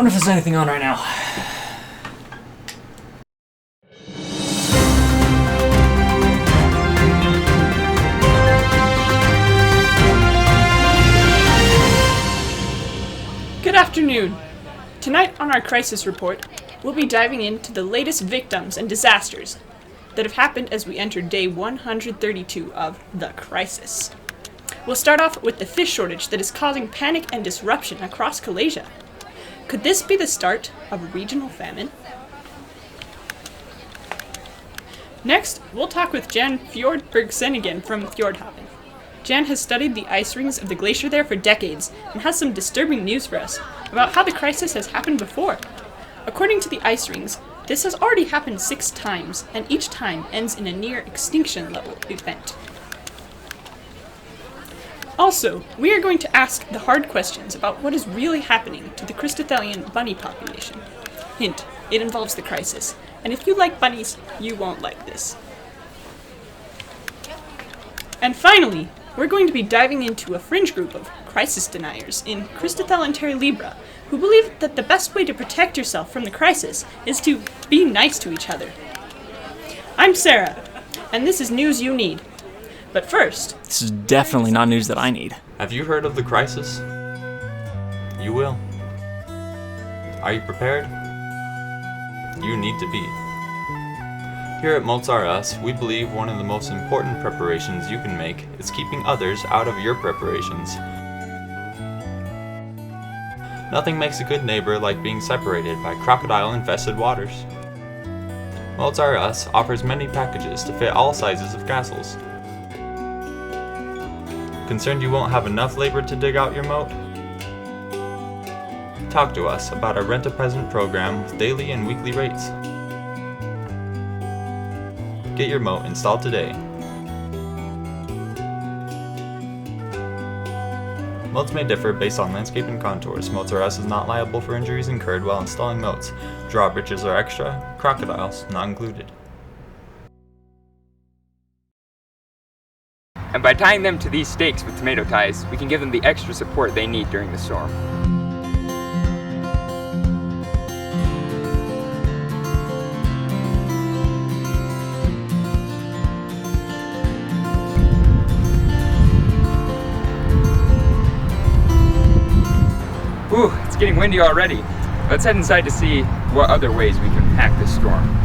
Wonder if there's anything on right now. Good afternoon. Tonight on our crisis report, we'll be diving into the latest victims and disasters that have happened as we enter day 132 of the crisis. We'll start off with the fish shortage that is causing panic and disruption across Malaysia. Could this be the start of a regional famine? Next, we'll talk with Jan Fjordbergsen again from Fjordhaven. Jan has studied the ice rings of the glacier there for decades and has some disturbing news for us about how the crisis has happened before. According to the ice rings, this has already happened 6 times, and each time ends in a near extinction level event. Also, we are going to ask the hard questions about what is really happening to the Christothelian bunny population. Hint, it involves the crisis, and if you like bunnies, you won't like this. And finally, we're going to be diving into a fringe group of crisis deniers in Christothel and Terra Libra, who believe that the best way to protect yourself from the crisis is to be nice to each other. I'm Sarah, and this is News You Need. But first... This is definitely not news that I need. Have you heard of the crisis? You will. Are you prepared? You need to be. Here at Mozart US, we believe one of the most important preparations you can make is keeping others out of your preparations. Nothing makes a good neighbor like being separated by crocodile-infested waters. Mozart US offers many packages to fit all sizes of castles. Concerned you won't have enough labor to dig out your moat? Talk to us about our Rent-A-Present program with daily and weekly rates. Get your moat installed today. Moats may differ based on landscape and contours. Mozart US is not liable for injuries incurred while installing moats. Drawbridges are extra, crocodiles not included. And by tying them to these stakes with tomato ties, we can give them the extra support they need during the storm. Ooh, it's getting windy already. Let's head inside to see what other ways we can hack this storm.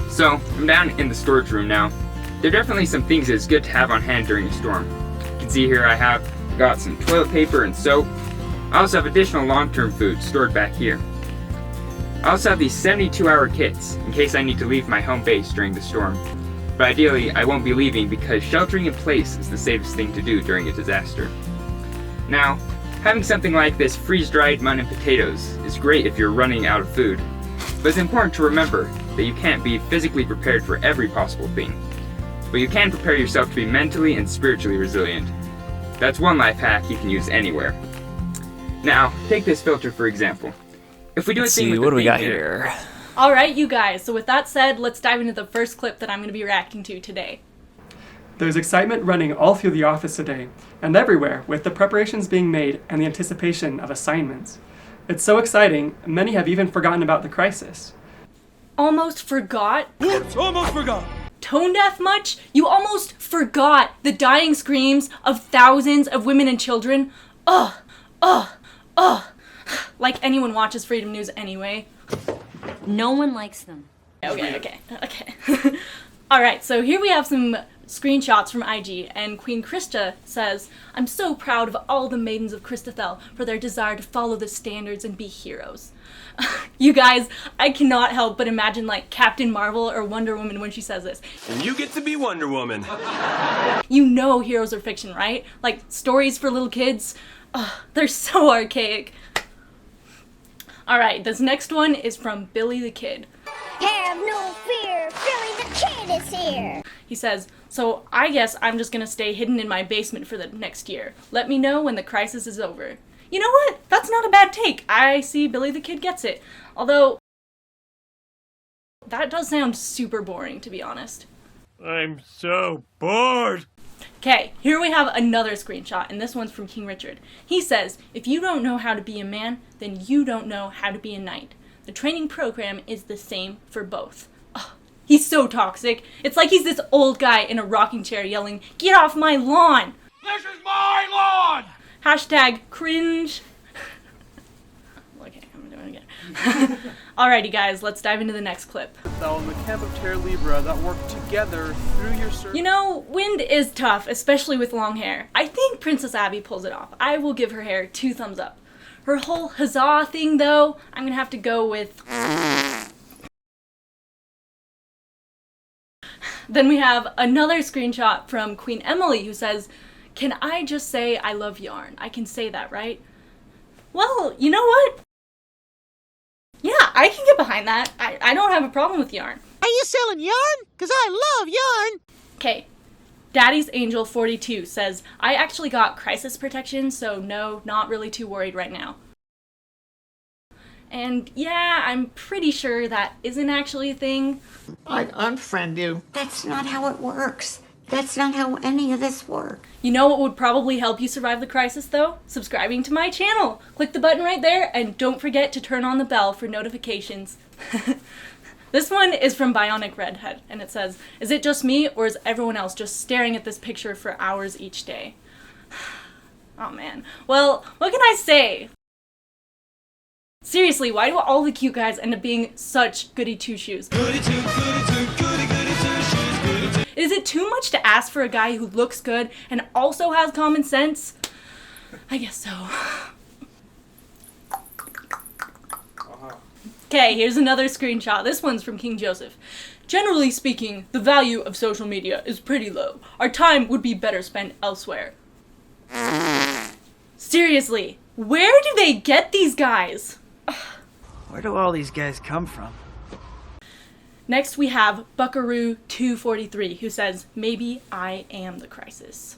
So, I'm down in the storage room now. There are definitely some things that's good to have on hand during a storm. You can see here I have got some toilet paper and soap. I also have additional long-term food stored back here. I also have these 72-hour kits in case I need to leave my home base during the storm. But ideally, I won't be leaving because sheltering in place is the safest thing to do during a disaster. Now, having something like this freeze-dried mutton and potatoes is great if you're running out of food. But it's important to remember that you can't be physically prepared for every possible thing. But you can prepare yourself to be mentally and spiritually resilient. That's one life hack you can use anywhere. Now, take this filter for example. If we do Let's see, what do we got here? Alright, you guys, so with that said, let's dive into the first clip that I'm going to be reacting to today. There's excitement running all through the office today, and everywhere, with the preparations being made and the anticipation of assignments. It's so exciting, many have even forgotten about the crisis. Almost forgot? Almost forgot! Tone deaf much? You almost forgot the dying screams of thousands of women and children? Ugh! Ugh! Ugh! Like anyone watches Freedom News anyway. No one likes them. Okay. Alright, so here we have some screenshots from IG, and Queen Krista says, "I'm so proud of all the maidens of Christothel for their desire to follow the standards and be heroes." You guys, I cannot help but imagine like Captain Marvel or Wonder Woman when she says this. And you get to be Wonder Woman. You know heroes are fiction, right? Like stories for little kids. Ugh, they're so archaic. Alright, this next one is from Billy the Kid. Have no fear, Billy the Kid is here. He says, "So I guess I'm just gonna stay hidden in my basement for the next year. Let me know when the crisis is over." You know what? That's not a bad take. I see Billy the Kid gets it. Although, that does sound super boring, to be honest. I'm so bored. Okay, here we have another screenshot, and this one's from King Richard. He says, if you don't know how to be a man, then you don't know how to be a knight. The training program is the same for both. Oh, he's so toxic. It's like he's this old guy in a rocking chair yelling, "Get off my lawn!" This is my lawn! Hashtag cringe. Okay, I'm doing it again. Alrighty guys, let's dive into the next clip. In the camp of Terra Libra that work together through your service. You know, wind is tough, especially with long hair. I think Princess Abby pulls it off. I will give her hair 2 thumbs up. Her whole huzzah thing, though, I'm gonna have to go with... Then we have another screenshot from Queen Emily who says, "Can I just say I love yarn? I can say that, right?" Well, you know what? Yeah, I can get behind that. I don't have a problem with yarn. Are you selling yarn? 'Cause I love yarn. Okay, Daddy's Angel 42 says, "I actually got crisis protection, so no, not really too worried right now." And yeah, I'm pretty sure that isn't actually a thing. I'd unfriend you. That's not how it works. That's not how any of this works. You know what would probably help you survive the crisis, though? Subscribing to my channel. Click the button right there, and don't forget to turn on the bell for notifications. This one is from Bionic Redhead, and it says, "Is it just me, or is everyone else just staring at this picture for hours each day?" Oh man. Well, what can I say? Seriously, why do all the cute guys end up being such goody two-shoes? Is it too much to ask for a guy who looks good and also has common sense? I guess so. Okay, here's another screenshot. This one's from King Joseph. "Generally speaking, the value of social media is pretty low. Our time would be better spent elsewhere." Seriously, where do they get these guys? Where do all these guys come from? Next we have Buckaroo 243 who says, "Maybe I am the crisis."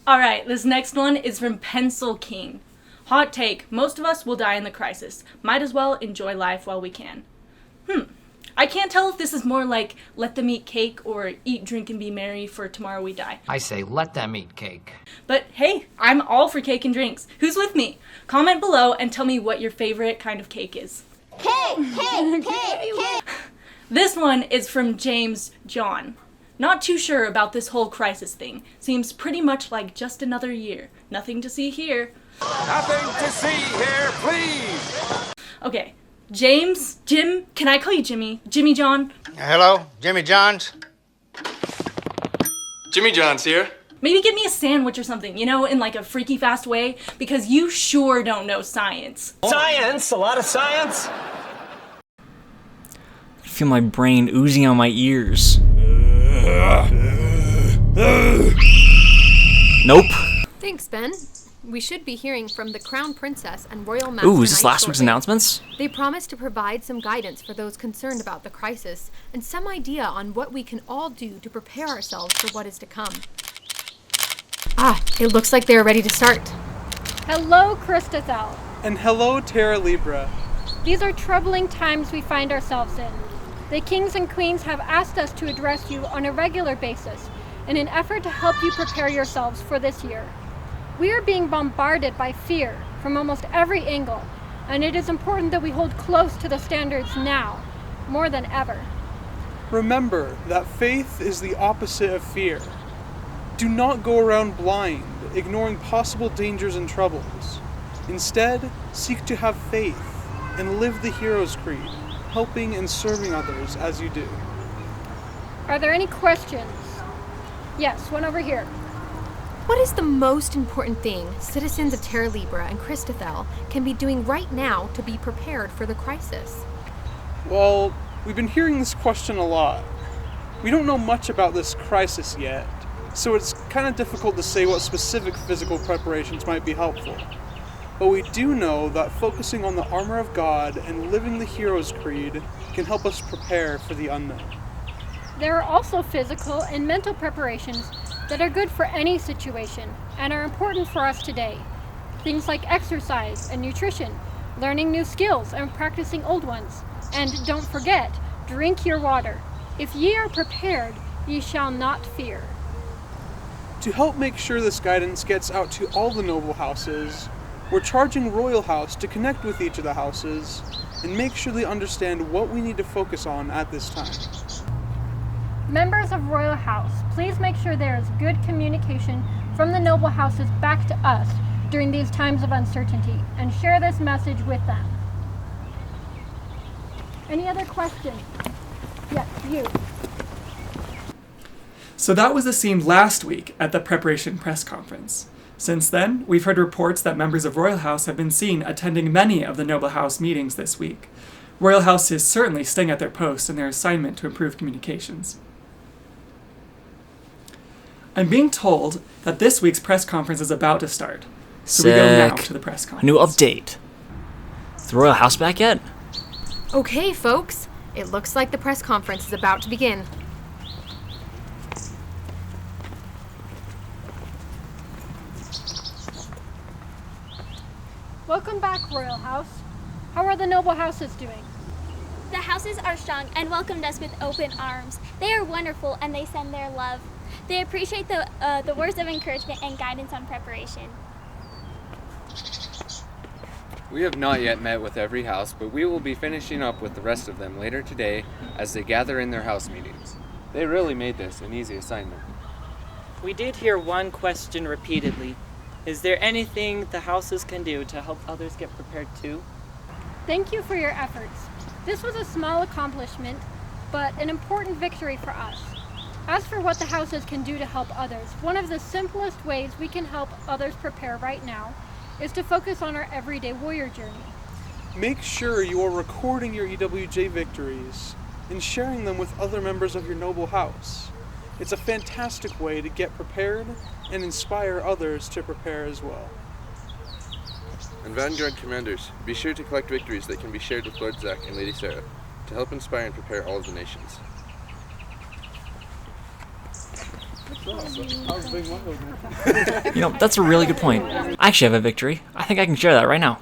Alright, this next one is from Pencil King. "Hot take, most of us will die in the crisis. Might as well enjoy life while we can." I can't tell if this is more like let them eat cake or eat, drink, and be merry for tomorrow we die. I say let them eat cake. But hey, I'm all for cake and drinks. Who's with me? Comment below and tell me what your favorite kind of cake is. Cake! This one is from James John. "Not too sure about this whole crisis thing. Seems pretty much like just another year. Nothing to see here." Nothing to see here, please. Okay, James, Jim, can I call you Jimmy? Jimmy John? Hello, Jimmy Johns. Jimmy John's here. Maybe give me a sandwich or something, you know, in like a freaky fast way, because you sure don't know science. Science, a lot of science. I feel my brain oozing out my ears. Nope. Thanks, Ben. We should be hearing from the Crown Princess and Royal Master. Ooh, is this last week's announcements? They promised to provide some guidance for those concerned about the crisis and some idea on what we can all do to prepare ourselves for what is to come. Ah, it looks like they are ready to start. Hello, Christathel. And hello, Terra Libra. These are troubling times we find ourselves in. The kings and queens have asked us to address you on a regular basis in an effort to help you prepare yourselves for this year. We are being bombarded by fear from almost every angle, and it is important that we hold close to the standards now, more than ever. Remember that faith is the opposite of fear. Do not go around blind, ignoring possible dangers and troubles. Instead, seek to have faith and live the hero's creed, helping and serving others as you do. Are there any questions? Yes, one over here. What is the most important thing citizens of Terra Libra and Christathel can be doing right now to be prepared for the crisis? Well, we've been hearing this question a lot. We don't know much about this crisis yet, so it's kind of difficult to say what specific physical preparations might be helpful. But we do know that focusing on the armor of God and living the hero's creed can help us prepare for the unknown. There are also physical and mental preparations that are good for any situation and are important for us today. Things like exercise and nutrition, learning new skills and practicing old ones, And don't forget, drink your water. If ye are prepared, ye shall not fear. To help make sure this guidance gets out to all the noble houses, we're charging Royal House to connect with each of the houses and make sure they understand what we need to focus on at this time. Members of Royal House, please make sure there is good communication from the noble houses back to us during these times of uncertainty, and share this message with them. Any other questions? Yes, you. So that was the scene last week at the preparation press conference. Since then, we've heard reports that members of Royal House have been seen attending many of the Noble House meetings this week. Royal House is certainly staying at their post in their assignment to improve communications. I'm being told that this week's press conference is about to start. So we go now to the press conference. A new update. Is the Royal House back yet? Okay, folks. It looks like the press conference is about to begin. Welcome back, Royal House. How are the noble houses doing? The houses are strong and welcomed us with open arms. They are wonderful and they send their love. They appreciate the words of encouragement and guidance on preparation. We have not yet met with every house, but we will be finishing up with the rest of them later today as they gather in their house meetings. They really made this an easy assignment. We did hear one question repeatedly. Is there anything the houses can do to help others get prepared too? Thank you for your efforts. This was a small accomplishment, but an important victory for us. As for what the houses can do to help others, one of the simplest ways we can help others prepare right now is to focus on our everyday warrior journey. Make sure you are recording your EWJ victories and sharing them with other members of your noble house. It's a fantastic way to get prepared and inspire others to prepare as well. And Vanguard commanders, be sure to collect victories that can be shared with Lord Zach and Lady Sarah to help inspire and prepare all of the nations. You know, that's a really good point. I actually have a victory. I think I can share that right now.